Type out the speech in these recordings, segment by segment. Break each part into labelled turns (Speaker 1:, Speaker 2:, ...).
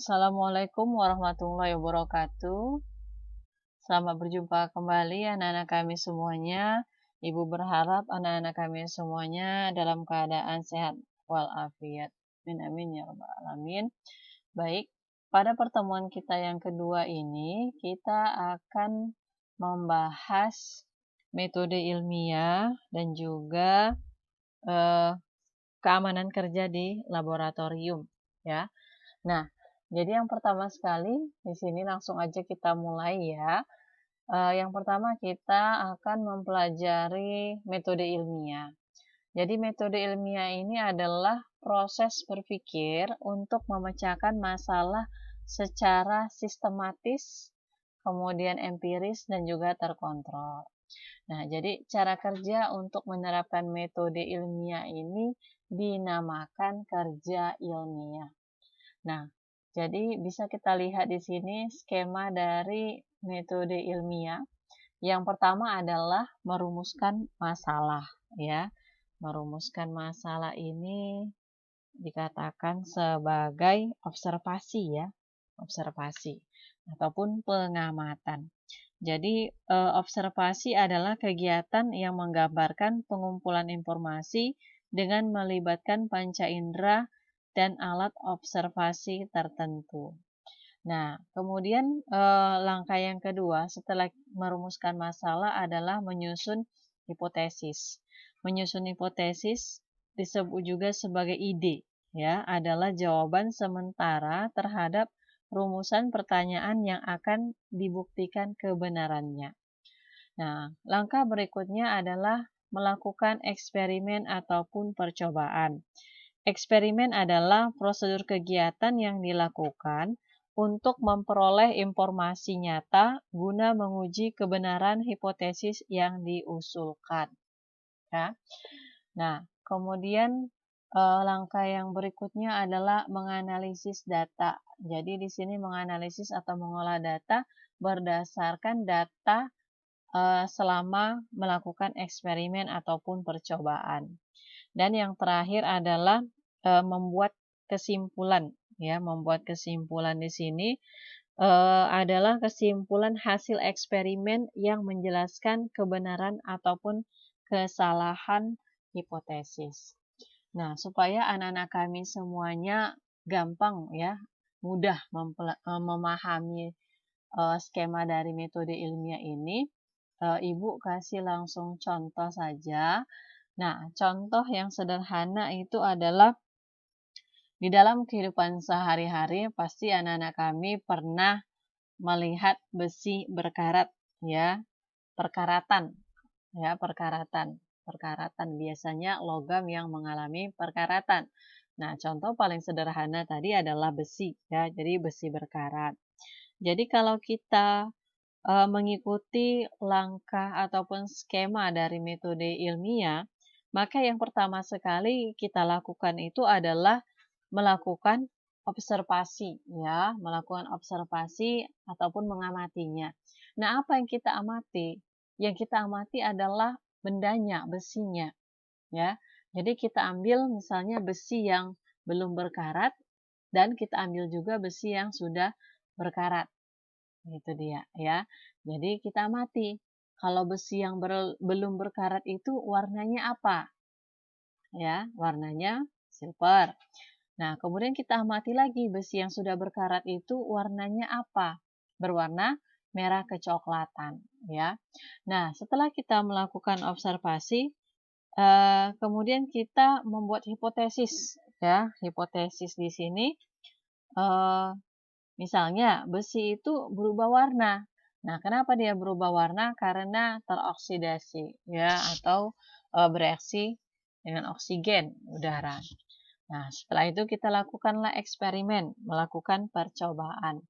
Speaker 1: Assalamualaikum warahmatullahi wabarakatuh. Selamat berjumpa kembali anak-anak kami semuanya. Ibu berharap anak-anak kami semuanya dalam keadaan sehat walafiat. Amin amin ya rabbal alamin. Baik, pada pertemuan kita yang kedua ini kita akan membahas metode ilmiah dan juga eh, keamanan kerja di laboratorium ya. Nah, jadi yang pertama sekali di sini langsung aja kita mulai ya. Yang pertama kita akan mempelajari metode ilmiah. Jadi metode ilmiah ini adalah proses berpikir untuk memecahkan masalah secara sistematis, kemudian empiris dan juga terkontrol. Nah, jadi cara kerja untuk menerapkan metode ilmiah ini dinamakan kerja ilmiah. Nah, jadi bisa kita lihat di sini skema dari metode ilmiah. Yang pertama adalah merumuskan masalah, ya. Merumuskan masalah ini dikatakan sebagai observasi ya, observasi ataupun pengamatan. Jadi, observasi adalah kegiatan yang menggambarkan pengumpulan informasi dengan melibatkan panca indera dan alat observasi tertentu. Nah, kemudian langkah yang kedua setelah merumuskan masalah adalah menyusun hipotesis. Menyusun hipotesis disebut juga sebagai ide, ya, adalah jawaban sementara terhadap rumusan pertanyaan yang akan dibuktikan kebenarannya. Nah, langkah berikutnya adalah melakukan eksperimen ataupun percobaan. Eksperimen adalah prosedur kegiatan yang dilakukan untuk memperoleh informasi nyata guna menguji kebenaran hipotesis yang diusulkan. Ya. Nah, kemudian langkah yang berikutnya adalah menganalisis data. Jadi di sini menganalisis atau mengolah data berdasarkan data selama melakukan eksperimen ataupun percobaan. Dan yang terakhir adalah membuat kesimpulan, ya, membuat kesimpulan di sini adalah kesimpulan hasil eksperimen yang menjelaskan kebenaran ataupun kesalahan hipotesis. Nah, supaya anak-anak kami semuanya gampang ya, mudah memahami skema dari metode ilmiah ini, Ibu kasih langsung contoh saja. Nah, contoh yang sederhana itu adalah di dalam kehidupan sehari-hari pasti anak-anak kami pernah melihat besi berkarat ya, perkaratan ya, perkaratan. Perkaratan biasanya logam yang mengalami perkaratan. Nah, contoh paling sederhana tadi adalah besi ya, jadi besi berkarat. Jadi kalau kita mengikuti langkah ataupun skema dari metode ilmiah, maka yang pertama sekali kita lakukan itu adalah melakukan observasi ya, melakukan observasi ataupun mengamatinya. Nah, apa yang kita amati? Yang kita amati adalah bendanya, besinya ya. Jadi kita ambil misalnya besi yang belum berkarat dan kita ambil juga besi yang sudah berkarat. Itu dia ya. Jadi kita amati. Kalau besi yang belum berkarat itu warnanya apa? Ya, warnanya silver. Nah, kemudian kita amati lagi besi yang sudah berkarat itu warnanya apa? Berwarna merah kecoklatan, ya. Nah, setelah kita melakukan observasi, kemudian kita membuat hipotesis, ya. Hipotesis di sini, misalnya besi itu berubah warna. Nah, kenapa dia berubah warna? Karena teroksidasi, ya, atau bereaksi dengan oksigen udara. Nah, setelah itu kita lakukanlah eksperimen, melakukan percobaan.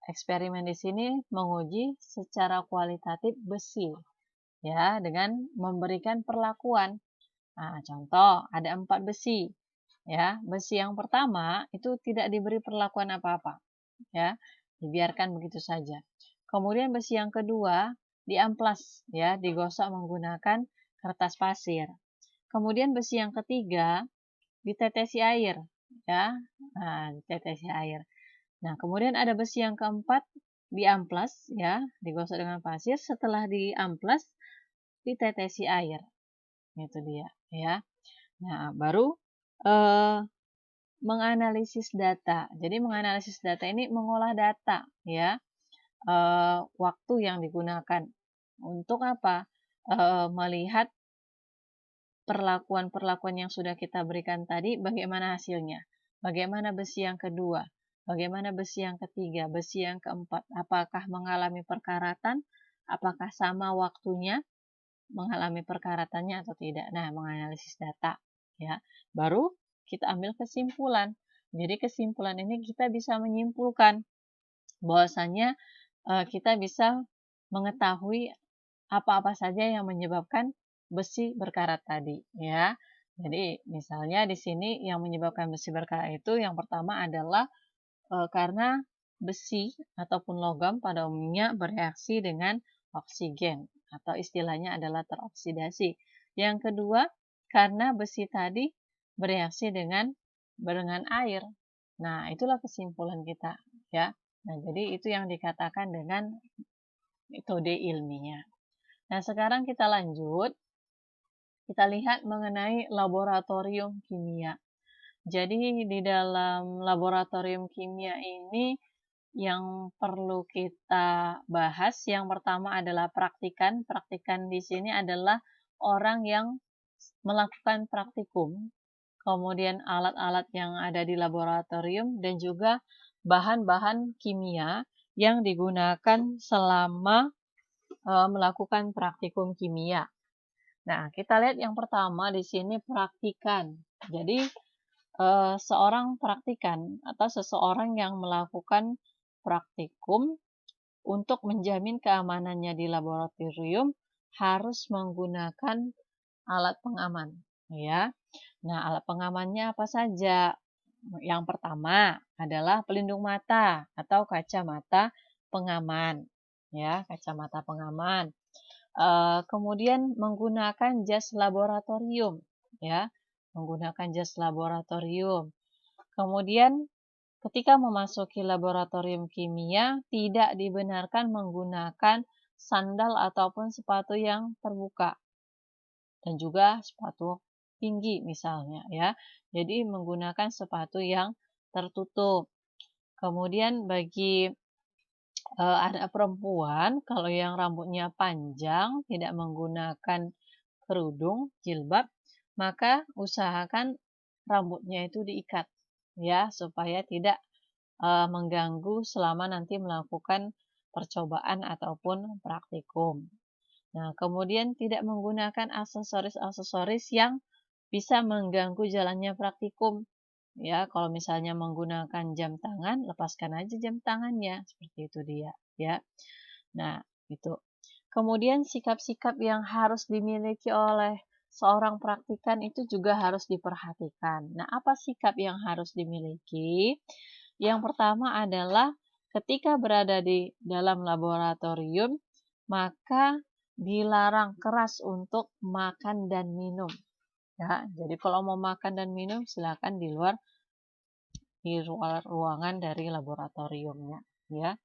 Speaker 1: Eksperimen di sini menguji secara kualitatif besi, ya, dengan memberikan perlakuan. Nah, contoh ada 4 besi, ya. Besi yang pertama itu tidak diberi perlakuan apa-apa, ya, dibiarkan begitu saja. Kemudian besi yang kedua diamplas, ya, digosok menggunakan kertas pasir. Kemudian besi yang ketiga ditetesi air, ya. Nah, ditetesi air. Nah, kemudian ada besi yang keempat, diamplas ya, digosok dengan pasir. Setelah diamplas, ditetesi air. Itu dia ya. Nah, baru eh, menganalisis data. Jadi menganalisis data ini mengolah data ya. Waktu yang digunakan untuk apa? Melihat perlakuan-perlakuan yang sudah kita berikan tadi, bagaimana hasilnya? Bagaimana besi yang kedua? Bagaimana besi yang ketiga? Besi yang keempat? Apakah mengalami perkaratan? Apakah sama waktunya mengalami perkaratannya atau tidak? Nah, menganalisis data, ya. Baru kita ambil kesimpulan. Jadi kesimpulan ini kita bisa menyimpulkan bahwasanya kita bisa mengetahui apa-apa saja yang menyebabkan besi berkarat tadi ya. Jadi misalnya di sini yang menyebabkan besi berkarat itu yang pertama adalah karena besi ataupun logam pada umumnya bereaksi dengan oksigen atau istilahnya adalah teroksidasi. Yang kedua, karena besi tadi bereaksi dengan air. Nah, itulah kesimpulan kita ya. Nah, jadi itu yang dikatakan dengan metode ilmiah. Nah, sekarang kita lanjut. Kita lihat mengenai laboratorium kimia. Jadi, di dalam laboratorium kimia ini yang perlu kita bahas, yang pertama adalah praktikan. Praktikan di sini adalah orang yang melakukan praktikum, kemudian alat-alat yang ada di laboratorium, dan juga bahan-bahan kimia yang digunakan selama melakukan praktikum kimia. Nah, kita lihat yang pertama di sini praktikan. Jadi, seorang praktikan atau seseorang yang melakukan praktikum untuk menjamin keamanannya di laboratorium harus menggunakan alat pengaman, ya. Nah, alat pengamannya apa saja? Yang pertama adalah pelindung mata atau kacamata pengaman, ya, kacamata pengaman. Kemudian menggunakan jas laboratorium, ya, menggunakan jas laboratorium. Kemudian ketika memasuki laboratorium kimia, tidak dibenarkan menggunakan sandal ataupun sepatu yang terbuka dan juga sepatu tinggi misalnya, ya. Jadi menggunakan sepatu yang tertutup. Kemudian bagi anak perempuan, kalau yang rambutnya panjang, tidak menggunakan kerudung, jilbab, maka usahakan rambutnya itu diikat, ya, supaya tidak mengganggu selama nanti melakukan percobaan ataupun praktikum. Nah, kemudian tidak menggunakan aksesoris-aksesoris yang bisa mengganggu jalannya praktikum. Ya, kalau misalnya menggunakan jam tangan, lepaskan aja jam tangannya, seperti itu dia, ya. Nah, itu. Kemudian sikap-sikap yang harus dimiliki oleh seorang praktikan itu juga harus diperhatikan. Nah, apa sikap yang harus dimiliki? Yang pertama adalah ketika berada di dalam laboratorium, maka dilarang keras untuk makan dan minum. Ya, jadi kalau mau makan dan minum silakan di luar ruangan dari laboratoriumnya, ya.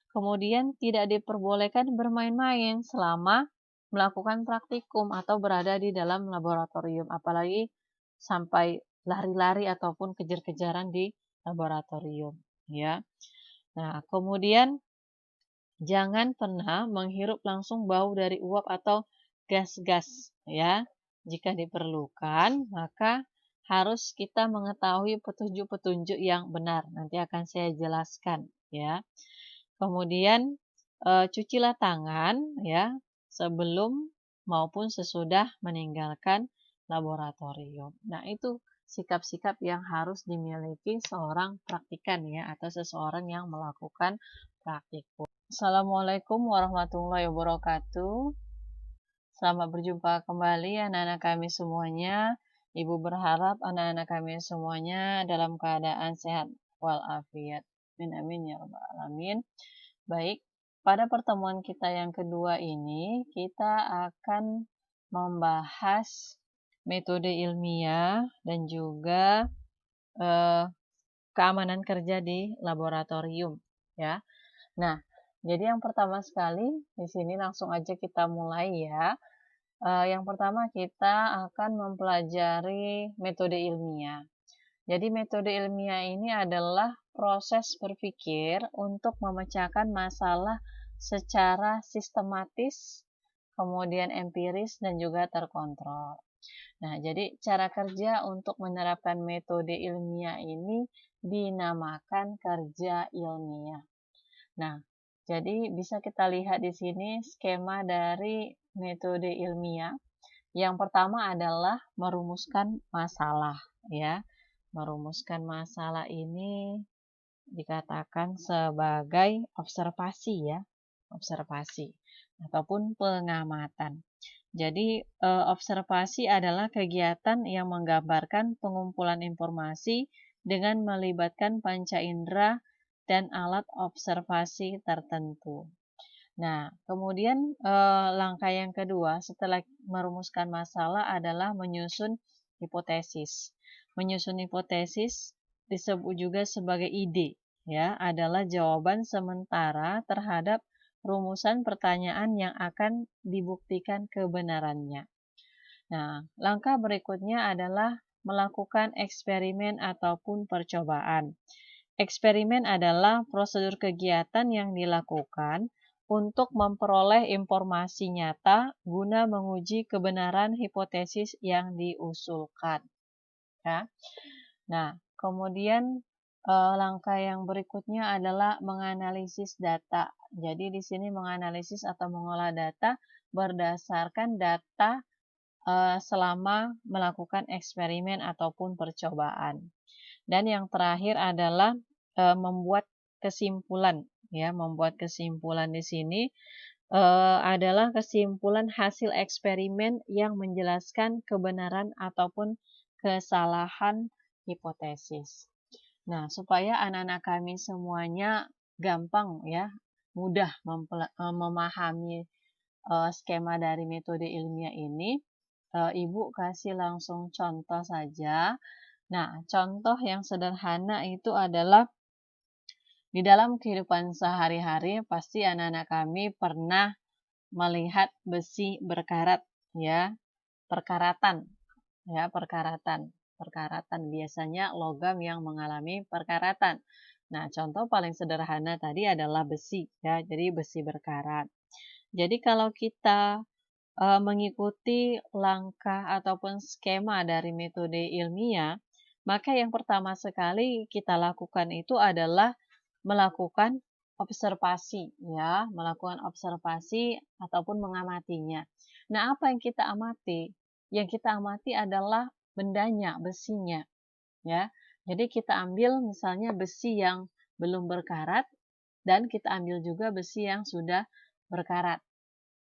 Speaker 1: Kemudian tidak diperbolehkan bermain-main selama melakukan praktikum atau berada di dalam laboratorium, apalagi sampai lari-lari ataupun kejar-kejaran di laboratorium, ya. Nah, kemudian jangan pernah menghirup langsung bau dari uap atau gas-gas, ya. Jika diperlukan, maka harus kita mengetahui petunjuk-petunjuk yang benar. Nanti akan saya jelaskan, ya. Kemudian cucilah tangan, ya, sebelum maupun sesudah meninggalkan laboratorium. Nah, itu sikap-sikap yang harus dimiliki seorang praktikan, ya, atau seseorang yang melakukan praktikum. Assalamualaikum warahmatullahi wabarakatuh. Selamat berjumpa kembali anak-anak kami semuanya. Ibu berharap anak-anak kami semuanya dalam keadaan sehat walafiat. Amin amin ya rabbal alamin. Baik, pada pertemuan kita yang kedua ini kita akan membahas metode ilmiah dan juga keamanan kerja di laboratorium, ya. Nah, jadi yang pertama sekali di sini langsung aja kita mulai ya. Yang pertama kita akan mempelajari metode ilmiah. Jadi metode ilmiah ini adalah proses berpikir untuk memecahkan masalah secara sistematis, kemudian empiris dan juga terkontrol. Nah, jadi cara kerja untuk menerapkan metode ilmiah ini dinamakan kerja ilmiah. Nah, jadi bisa kita lihat di sini skema dari metode ilmiah. Yang pertama adalah merumuskan masalah, ya. Merumuskan masalah ini dikatakan sebagai observasi ya, observasi ataupun pengamatan. Jadi, observasi adalah kegiatan yang menggambarkan pengumpulan informasi dengan melibatkan panca indera dan alat observasi tertentu. Nah, kemudian langkah yang kedua setelah merumuskan masalah adalah menyusun hipotesis. Menyusun hipotesis disebut juga sebagai ide, ya, adalah jawaban sementara terhadap rumusan pertanyaan yang akan dibuktikan kebenarannya. Nah, langkah berikutnya adalah melakukan eksperimen ataupun percobaan. Eksperimen adalah prosedur kegiatan yang dilakukan untuk memperoleh informasi nyata guna menguji kebenaran hipotesis yang diusulkan. Ya. Nah, kemudian langkah yang berikutnya adalah menganalisis data. Jadi di sini menganalisis atau mengolah data berdasarkan data selama melakukan eksperimen ataupun percobaan. Dan yang terakhir adalah membuat kesimpulan, ya, membuat kesimpulan di sini adalah kesimpulan hasil eksperimen yang menjelaskan kebenaran ataupun kesalahan hipotesis. Nah, supaya anak-anak kami semuanya gampang ya, mudah memahami skema dari metode ilmiah ini, Ibu kasih langsung contoh saja. Nah, contoh yang sederhana itu adalah di dalam kehidupan sehari-hari pasti anak-anak kami pernah melihat besi berkarat, ya, perkaratan, ya, perkaratan. Perkaratan biasanya logam yang mengalami perkaratan. Nah, contoh paling sederhana tadi adalah besi, ya, jadi besi berkarat. Jadi kalau kita mengikuti langkah ataupun skema dari metode ilmiah, maka yang pertama sekali kita lakukan itu adalah melakukan observasi, ya, melakukan observasi ataupun mengamatinya. Nah, apa yang kita amati? Yang kita amati adalah bendanya, besinya, ya. Jadi kita ambil misalnya besi yang belum berkarat dan kita ambil juga besi yang sudah berkarat.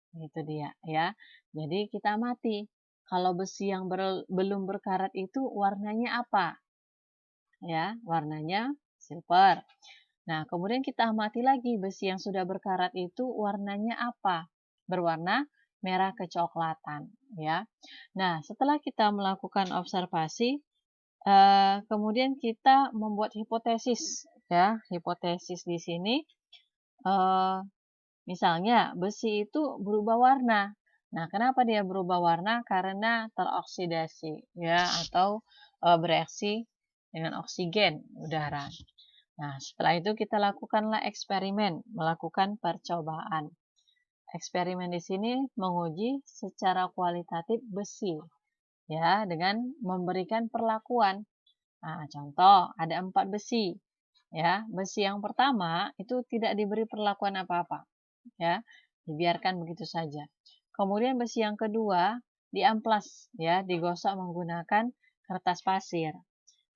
Speaker 1: Itu dia, ya. Jadi kita amati, kalau besi yang belum berkarat itu warnanya apa? Ya, warnanya silver. Nah, kemudian kita amati lagi besi yang sudah berkarat itu warnanya apa? Berwarna merah kecoklatan, ya. Nah, setelah kita melakukan observasi, kemudian kita membuat hipotesis, ya. Hipotesis di sini misalnya besi itu berubah warna. Nah, kenapa dia berubah warna? Karena teroksidasi, ya, atau bereaksi dengan oksigen udara. Nah, setelah itu kita lakukanlah eksperimen, melakukan percobaan. Eksperimen di sini menguji secara kualitatif besi, ya, dengan memberikan perlakuan. Nah, contoh ada 4 besi, ya. Besi yang pertama itu tidak diberi perlakuan apa-apa, ya, dibiarkan begitu saja. Kemudian besi yang kedua diamplas, ya, digosok menggunakan kertas pasir.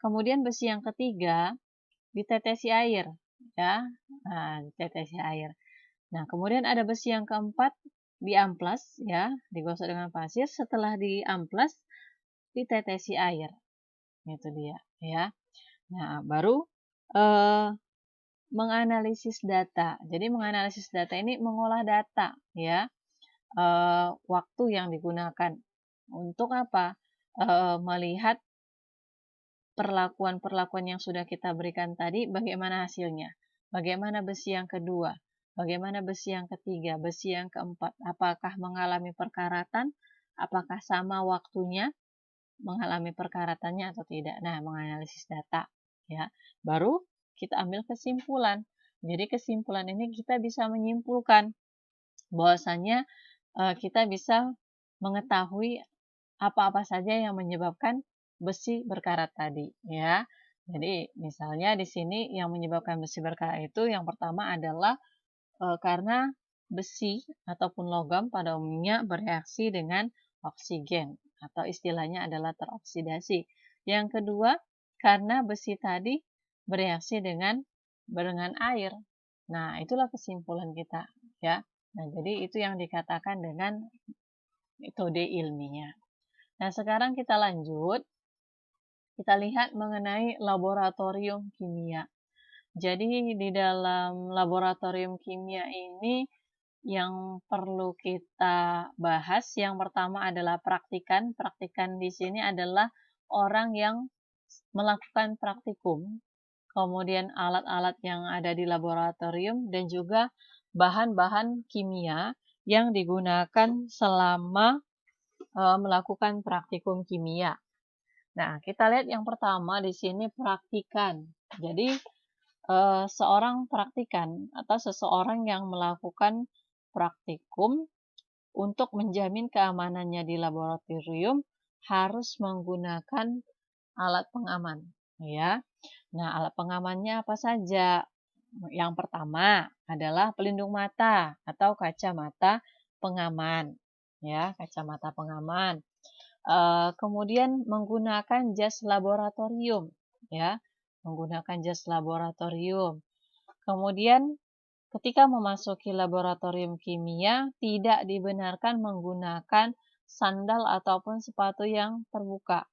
Speaker 1: Kemudian besi yang ketiga ditetesi air, ya. Nah, ditetesi air. Nah, kemudian ada besi yang keempat diamplas, ya, digosok dengan pasir. Setelah diamplas ditetesi air. Itu dia, ya. Nah, baru menganalisis data. Jadi menganalisis data ini mengolah data, ya, waktu yang digunakan untuk apa? Melihat perlakuan-perlakuan yang sudah kita berikan tadi, bagaimana hasilnya? Bagaimana besi yang kedua? Bagaimana besi yang ketiga? Besi yang keempat? Apakah mengalami perkaratan? Apakah sama waktunya mengalami perkaratannya atau tidak? Nah, menganalisis data, ya. Baru kita ambil kesimpulan. Jadi kesimpulan ini kita bisa menyimpulkan bahwasanya kita bisa mengetahui apa-apa saja yang menyebabkan besi berkarat tadi, ya. Jadi misalnya di sini yang menyebabkan besi berkarat itu yang pertama adalah karena besi ataupun logam pada umumnya bereaksi dengan oksigen atau istilahnya adalah teroksidasi. Yang kedua, karena besi tadi bereaksi dengan air. Nah, itulah kesimpulan kita, ya. Nah, jadi itu yang dikatakan dengan metode ilmiah. Nah, sekarang kita lanjut. Kita lihat mengenai laboratorium kimia. Jadi, di dalam laboratorium kimia ini yang perlu kita bahas, yang pertama adalah praktikan. Praktikan di sini adalah orang yang melakukan praktikum, kemudian alat-alat yang ada di laboratorium, dan juga bahan-bahan kimia yang digunakan selama melakukan praktikum kimia. Nah, kita lihat yang pertama di sini praktikan. Jadi, seorang praktikan atau seseorang yang melakukan praktikum untuk menjamin keamanannya di laboratorium harus menggunakan alat pengaman, ya. Nah, alat pengamannya apa saja? Yang pertama adalah pelindung mata atau kacamata pengaman, ya, kacamata pengaman. Kemudian menggunakan jas laboratorium, ya, menggunakan jas laboratorium. Kemudian ketika memasuki laboratorium kimia, tidak dibenarkan menggunakan sandal ataupun sepatu yang terbuka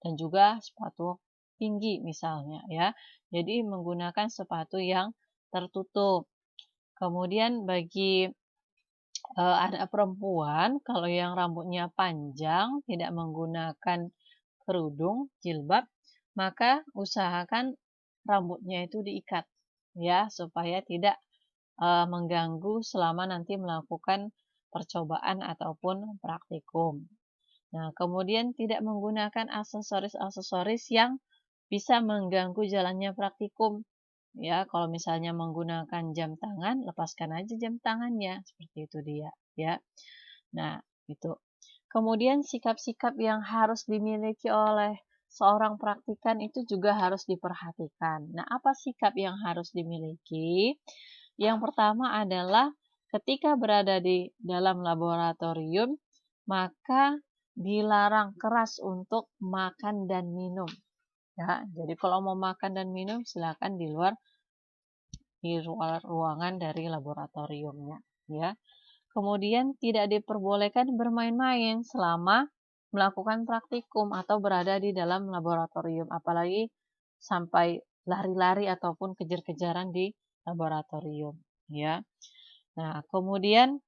Speaker 1: dan juga sepatu tinggi misalnya, ya. Jadi menggunakan sepatu yang tertutup. Kemudian bagi anak perempuan, kalau yang rambutnya panjang, tidak menggunakan kerudung, jilbab, maka usahakan rambutnya itu diikat, ya, supaya tidak mengganggu selama nanti melakukan percobaan ataupun praktikum. Nah, kemudian tidak menggunakan aksesoris-aksesoris yang bisa mengganggu jalannya praktikum. Ya, kalau misalnya menggunakan jam tangan, lepaskan aja jam tangannya, seperti itu dia, ya. Nah, itu. Kemudian sikap-sikap yang harus dimiliki oleh seorang praktikan itu juga harus diperhatikan. Nah, apa sikap yang harus dimiliki? Yang pertama adalah ketika berada di dalam laboratorium, maka dilarang keras untuk makan dan minum. Ya, jadi kalau mau makan dan minum silakan di luar ruangan dari laboratoriumnya, ya. Kemudian tidak diperbolehkan bermain-main selama melakukan praktikum atau berada di dalam laboratorium, apalagi sampai lari-lari ataupun kejar-kejaran di laboratorium, ya. Nah, kemudian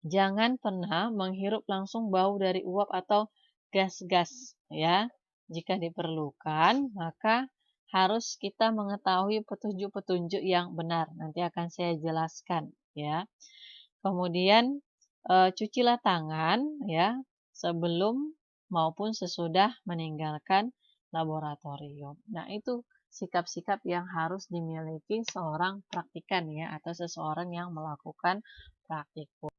Speaker 1: jangan pernah menghirup langsung bau dari uap atau gas-gas, ya. Jika diperlukan, maka harus kita mengetahui petunjuk-petunjuk yang benar. Nanti akan saya jelaskan, ya. Kemudian cucilah tangan, ya, sebelum maupun sesudah meninggalkan laboratorium. Nah, itu sikap-sikap yang harus dimiliki seorang praktikan, ya, atau seseorang yang melakukan praktikum.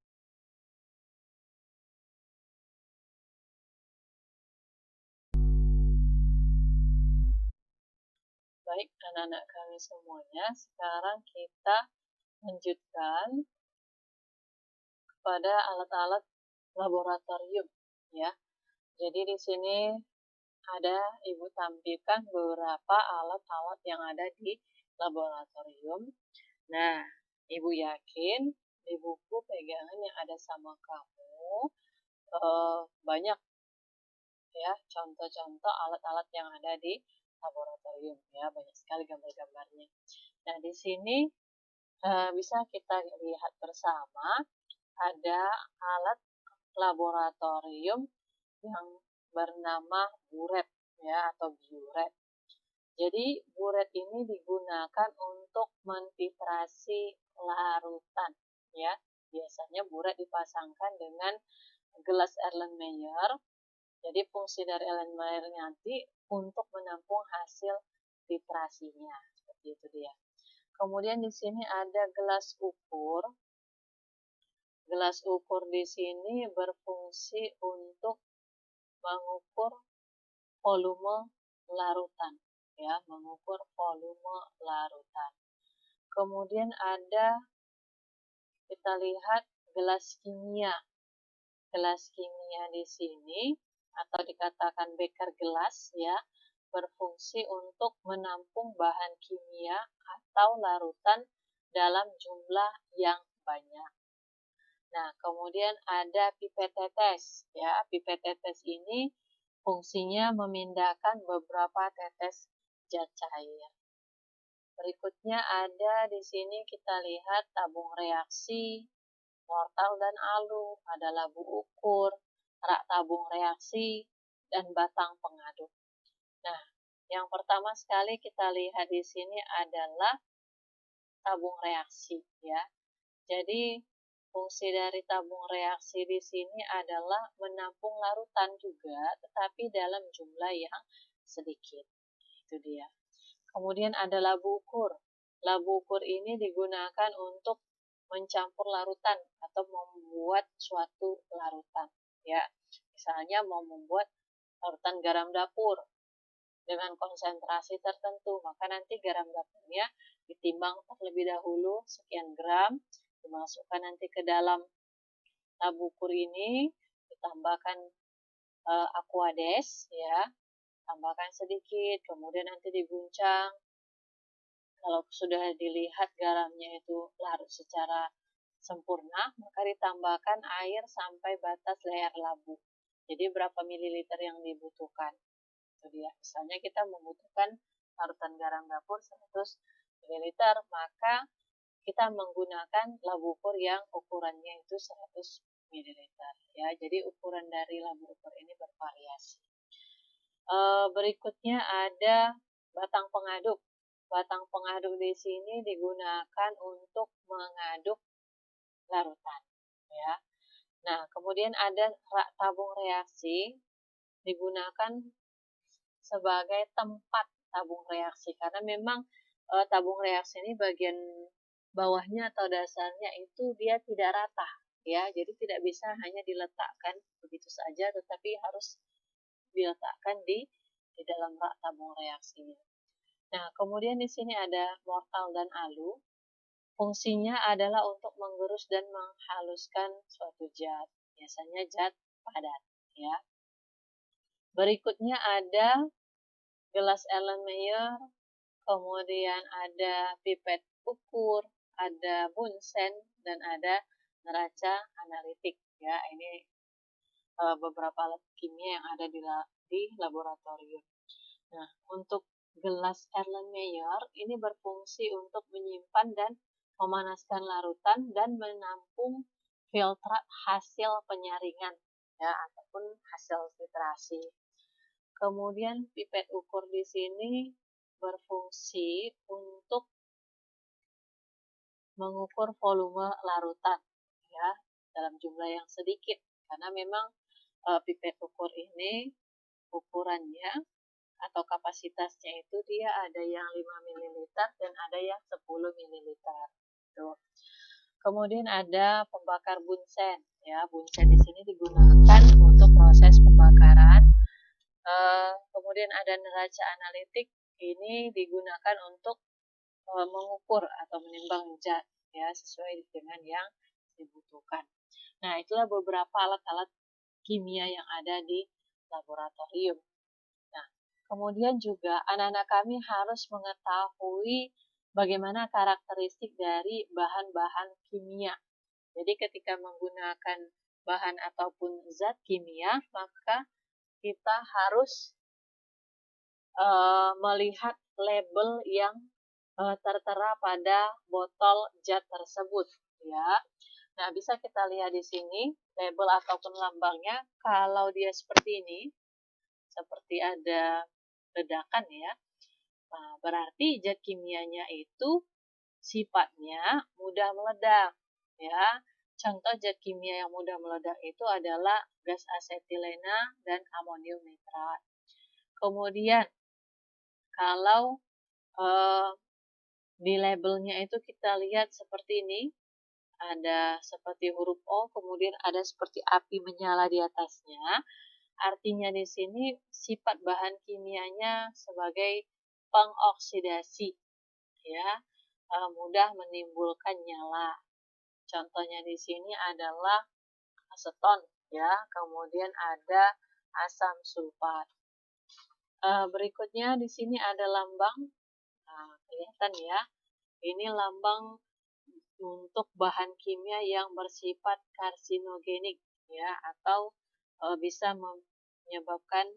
Speaker 1: Baik, anak-anak kami semuanya, sekarang kita lanjutkan pada alat-alat laboratorium, ya. Jadi di sini ada Ibu tampilkan beberapa alat-alat yang ada di laboratorium. Nah, Ibu yakin di buku pegangan yang ada sama kamu banyak, ya, contoh-contoh alat-alat yang ada di laboratorium, ya, banyak sekali gambar-gambarnya. Nah, di sini bisa kita lihat bersama ada alat laboratorium yang bernama buret, ya, atau buret. Jadi buret ini digunakan untuk menfiltrasi larutan, ya. Biasanya buret dipasangkan dengan gelas Erlenmeyer. Jadi fungsi dari Erlenmeyer nanti untuk menampung hasil filtrasinya, seperti itu dia. Kemudian di sini ada gelas ukur. Gelas ukur di sini berfungsi untuk mengukur volume larutan, ya, mengukur volume larutan. Kemudian ada, kita lihat gelas kimia. Gelas kimia di sini atau dikatakan beker gelas, ya, berfungsi untuk menampung bahan kimia atau larutan dalam jumlah yang banyak. Nah, kemudian ada pipet tetes, ya. Pipet tetes ini fungsinya memindahkan beberapa tetes zat cair. Berikutnya ada di sini kita lihat tabung reaksi, mortal dan alu, ada labu ukur, rak tabung reaksi, dan batang pengaduk. Nah, yang pertama sekali kita lihat di sini adalah tabung reaksi, ya. Jadi fungsi dari tabung reaksi di sini adalah menampung larutan juga, tetapi dalam jumlah yang sedikit. Itu dia. Kemudian ada labu ukur. Labu ukur ini digunakan untuk mencampur larutan atau membuat suatu larutan. Ya, misalnya mau membuat larutan garam dapur dengan konsentrasi tertentu, maka nanti garam dapurnya ditimbang terlebih dahulu sekian gram, dimasukkan nanti ke dalam labu ukur ini, ditambahkan aquades, ya, tambahkan sedikit, kemudian nanti diguncang. Kalau sudah dilihat garamnya itu larut secara sempurna, maka ditambahkan air sampai batas layar labu. Jadi berapa mililiter yang dibutuhkan. Itu dia. Misalnya kita membutuhkan larutan garam dapur 100 mililiter, maka kita menggunakan labu ukur yang ukurannya itu 100 mililiter. Ya, jadi ukuran dari labu ukur ini bervariasi. Berikutnya ada batang pengaduk. Batang pengaduk di sini digunakan untuk mengaduk larutan, ya. Nah, kemudian ada rak tabung reaksi, digunakan sebagai tempat tabung reaksi karena memang tabung reaksi ini bagian bawahnya atau dasarnya itu dia tidak rata, ya. Jadi tidak bisa hanya diletakkan begitu saja, tetapi harus diletakkan di dalam rak tabung reaksinya. Nah, kemudian di sini ada mortal dan alu. Fungsinya adalah untuk menggerus dan menghaluskan suatu zat, biasanya zat padat, ya. Berikutnya ada gelas Erlenmeyer, kemudian ada pipet ukur, ada bunsen, dan ada neraca analitik, ya. Ini beberapa alat kimia yang ada di laboratorium. Nah, untuk gelas Erlenmeyer ini berfungsi untuk menyimpan dan memanaskan larutan dan menampung filtrat hasil penyaringan, ya, ataupun hasil filtrasi. Kemudian pipet ukur di sini berfungsi untuk mengukur volume larutan, ya, dalam jumlah yang sedikit karena memang pipet ukur ini ukurannya atau kapasitasnya itu dia ada yang 5 ml dan ada yang 10 ml. Tuh. Kemudian ada pembakar bunsen, ya. Bunsen di sini digunakan untuk proses pembakaran. Kemudian ada neraca analitik, ini digunakan untuk mengukur atau menimbang zat, ya, sesuai dengan yang dibutuhkan. Nah, itulah beberapa alat-alat kimia yang ada di laboratorium. Nah, kemudian juga anak-anak kami harus mengetahui bagaimana karakteristik dari bahan-bahan kimia. Jadi ketika menggunakan bahan ataupun zat kimia, maka kita harus melihat label yang tertera pada botol zat tersebut, ya. Nah, bisa kita lihat di sini label ataupun lambangnya. Kalau dia seperti ini, seperti ada ledakan ya. Nah, berarti zat kimianya itu sifatnya mudah meledak ya. Contoh zat kimia yang mudah meledak itu adalah gas asetilena dan amonium nitrat. Kemudian kalau eh, di labelnya itu kita lihat seperti ini, ada seperti huruf O, kemudian ada seperti api menyala di atasnya. Artinya di sini sifat bahan kimianya sebagai pengoksidasi, ya, mudah menimbulkan nyala. Contohnya di sini adalah aseton, ya, kemudian ada asam sulfat. Berikutnya di sini ada lambang, kelihatan ya, ini lambang untuk bahan kimia yang bersifat karsinogenik, ya, atau bisa menyebabkan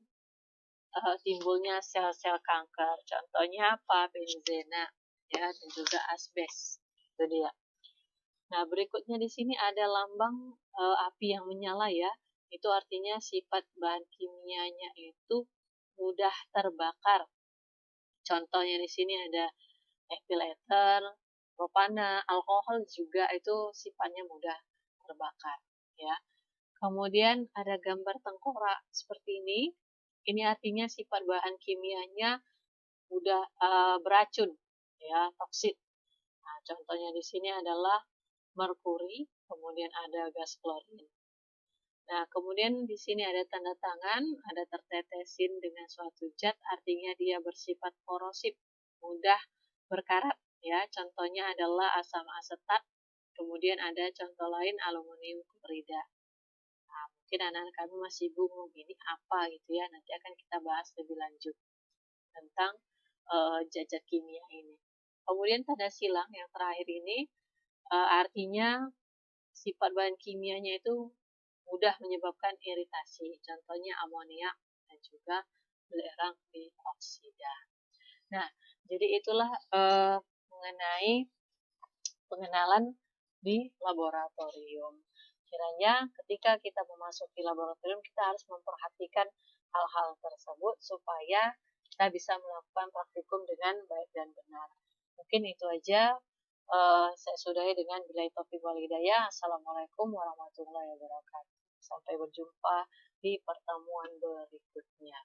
Speaker 1: timbulnya sel-sel kanker. Contohnya apa? Benzena, ya, dan juga asbes. Itu dia. Nah, berikutnya di sini ada lambang api yang menyala ya. Itu artinya sifat bahan kimianya itu mudah terbakar. Contohnya di sini ada ethyl ether, propana, alkohol juga itu sifatnya mudah terbakar ya. Kemudian ada gambar tengkorak seperti ini. Ini artinya sifat bahan kimianya mudah beracun, ya, toksik. Nah, contohnya di sini adalah merkuri, kemudian ada gas klorin. Nah, kemudian di sini ada tanda tangan, ada tertetesin dengan suatu zat, artinya dia bersifat korosif, mudah berkarat, ya. Contohnya adalah asam asetat, kemudian ada contoh lain aluminium klorida. Nah, mungkin anak-anak kami masih bingung ini apa gitu ya. Nanti akan kita bahas lebih lanjut tentang zat-zat kimia ini. Kemudian tanda silang yang terakhir ini artinya sifat bahan kimianya itu mudah menyebabkan iritasi. Contohnya amonia dan juga belerang dioksida. Nah, jadi itulah mengenai pengenalan di laboratorium. Kiranya ketika kita memasuki laboratorium, kita harus memperhatikan hal-hal tersebut supaya kita bisa melakukan praktikum dengan baik dan benar. Mungkin itu aja. Saya sudahi dengan billahi taufiq wal hidayah. Assalamualaikum warahmatullahi wabarakatuh. Sampai berjumpa di pertemuan berikutnya.